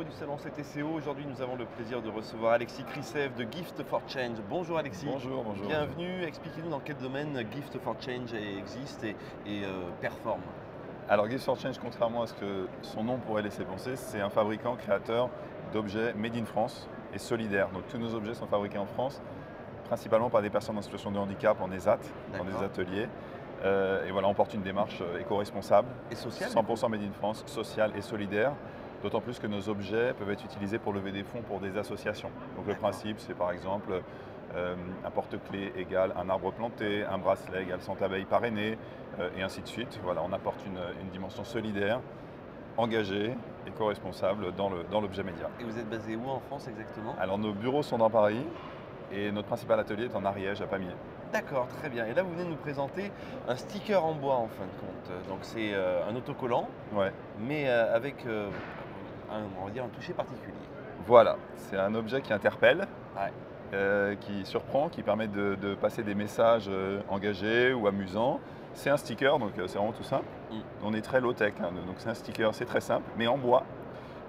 numéro du salon CTCO. Aujourd'hui, nous avons le plaisir de recevoir Alexis Krisev de Gift for Change. Bonjour Alexis. Bonjour, bonjour. Bienvenue. Expliquez-nous dans quel domaine Gift for Change existe et performe. Alors Gift for Change, contrairement à ce que son nom pourrait laisser penser, c'est un fabricant créateur d'objets made in France et solidaires. Donc tous nos objets sont fabriqués en France, principalement par des personnes en situation de handicap en ESAT, dans des ateliers. Et voilà, on porte une démarche éco-responsable, Et sociale 100% made in France, sociale et solidaire. D'autant plus que nos objets peuvent être utilisés pour lever des fonds pour des associations. Donc le principe, c'est par exemple un porte-clés égale un arbre planté, un bracelet égale 100 abeilles parrainées, et ainsi de suite. Voilà, on apporte une dimension solidaire, engagée, éco-responsable dans l'objet média. Et vous êtes basé où en France exactement? Alors nos bureaux sont dans Paris et notre principal atelier est en Ariège, à Pamiers. D'accord, très bien. Et là, vous venez de nous présenter un sticker en bois en fin de compte. Donc c'est un autocollant, Ouais. mais avec on va dire un toucher particulier. Voilà, c'est un objet qui interpelle, Ouais. qui surprend, qui permet de passer des messages engagés ou amusants. C'est un sticker, donc c'est vraiment tout simple. On est très low-tech, hein, donc c'est un sticker, c'est très simple, mais en bois,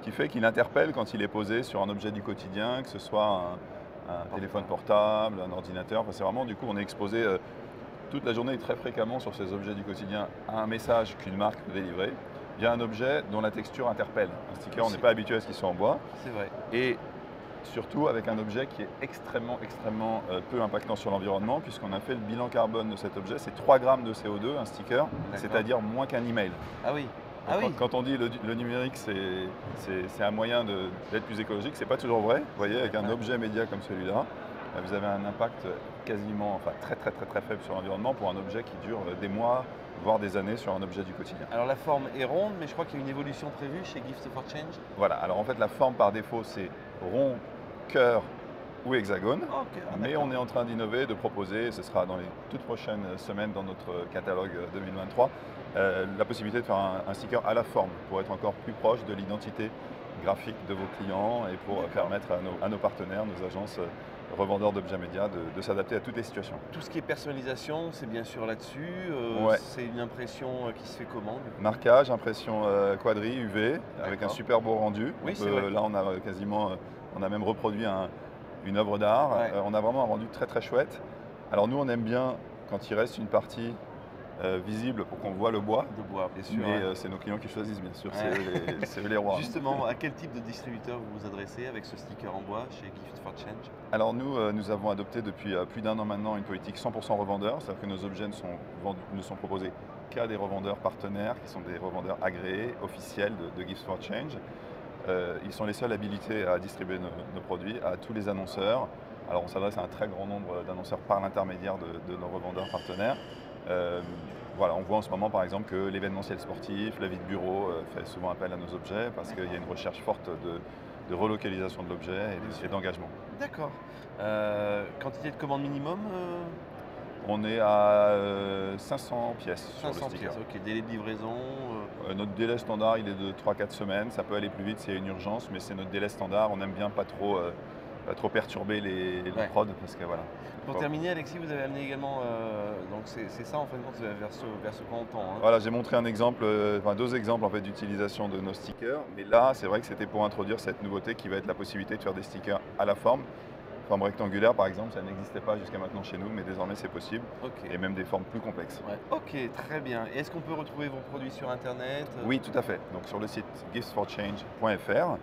qui fait qu'il interpelle quand il est posé sur un objet du quotidien, que ce soit un téléphone portable, un ordinateur. Enfin, c'est vraiment, du coup, on est exposé toute la journée et très fréquemment sur ces objets du quotidien à un message qu'une marque peut délivrer via un objet dont la texture interpelle. Un sticker, on n'est pas habitué à ce qu'il soit en bois. C'est vrai. Et surtout avec un objet qui est extrêmement peu impactant sur l'environnement, puisqu'on a fait le bilan carbone de cet objet, c'est 3 grammes de CO2, un sticker, c'est-à-dire moins qu'un email. Ah oui. Donc, Ah oui. quand on dit le numérique, c'est un moyen d'être plus écologique, c'est pas toujours vrai. Vous voyez, avec un objet média comme celui-là, vous avez un impact quasiment, enfin très faible sur l'environnement pour un objet qui dure des mois, voire des années sur un objet du quotidien. Alors la forme est ronde, mais je crois qu'il y a une évolution prévue chez Gift for Change. Voilà, alors en fait la forme par défaut c'est rond, cœur ou hexagone, mais on est en train d'innover, de proposer, et ce sera dans les toutes prochaines semaines dans notre catalogue 2023, la possibilité de faire un sticker à la forme pour être encore plus proche de l'identité graphique de vos clients et pour permettre à nos partenaires, nos agences revendeurs d'objets médias de s'adapter à toutes les situations. Tout ce qui est personnalisation, c'est bien sûr là-dessus. Ouais. C'est une impression qui se fait comment du coup? Marquage, impression quadri, UV, avec un super beau rendu. Oui, c'est vrai. Là, on a quasiment, on a même reproduit une œuvre d'art. Ouais. On a vraiment un rendu très chouette. Alors nous, on aime bien quand il reste une partie visible pour qu'on voit le bois. De bois, bien sûr. Mais c'est nos clients qui choisissent, bien sûr. Ouais. C'est eux les rois. Justement, à quel type de distributeur vous vous adressez avec ce sticker en bois chez Gift for Change? Alors nous avons adopté depuis plus d'1 an maintenant une politique 100% revendeur, c'est-à-dire que nos objets ne sont proposés qu'à des revendeurs partenaires, qui sont des revendeurs agréés, officiels de Gift for Change. Ils sont les seuls habilités à distribuer nos produits à tous les annonceurs. Alors on s'adresse à un très grand nombre d'annonceurs par l'intermédiaire de nos revendeurs partenaires. Voilà, on voit en ce moment par exemple que l'événementiel sportif, la vie de bureau fait souvent appel à nos objets parce qu'il y a une recherche forte de relocalisation de l'objet et d'engagement. D'accord. Quantité de commande minimum? On est à 500 pièces sur le 500 sticker. pièces, ok. Délai de livraison? Notre délai standard, il est de 3-4 semaines. Ça peut aller plus vite s'il y a une urgence, mais c'est notre délai standard. On aime bien pas trop perturber les prods parce que voilà. Pour terminer, Alexis, vous avez amené également, donc c'est ça en fin de compte vers ce qu'on tend. Hein. Voilà, j'ai montré un exemple, deux exemples en fait, d'utilisation de nos stickers. Mais là, c'est vrai que c'était pour introduire cette nouveauté qui va être la possibilité de faire des stickers à la forme rectangulaire par exemple, ça n'existait pas jusqu'à maintenant chez nous, mais désormais c'est possible, et même des formes plus complexes. Ouais. Ok, très bien. Et est-ce qu'on peut retrouver vos produits sur Internet? Oui, tout à fait. Donc sur le site giftsforchange.fr,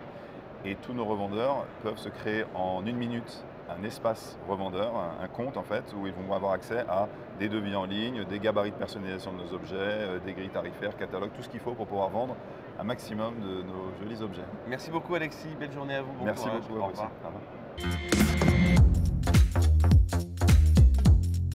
et tous nos revendeurs peuvent se créer en 1 minute un espace revendeur, un compte en fait, où ils vont avoir accès à des devis en ligne, des gabarits de personnalisation de nos objets, des grilles tarifaires, catalogues, tout ce qu'il faut pour pouvoir vendre un maximum de nos jolis objets. Merci beaucoup Alexis, belle journée à vous. Bon Merci courage. beaucoup à vous aussi. Au revoir.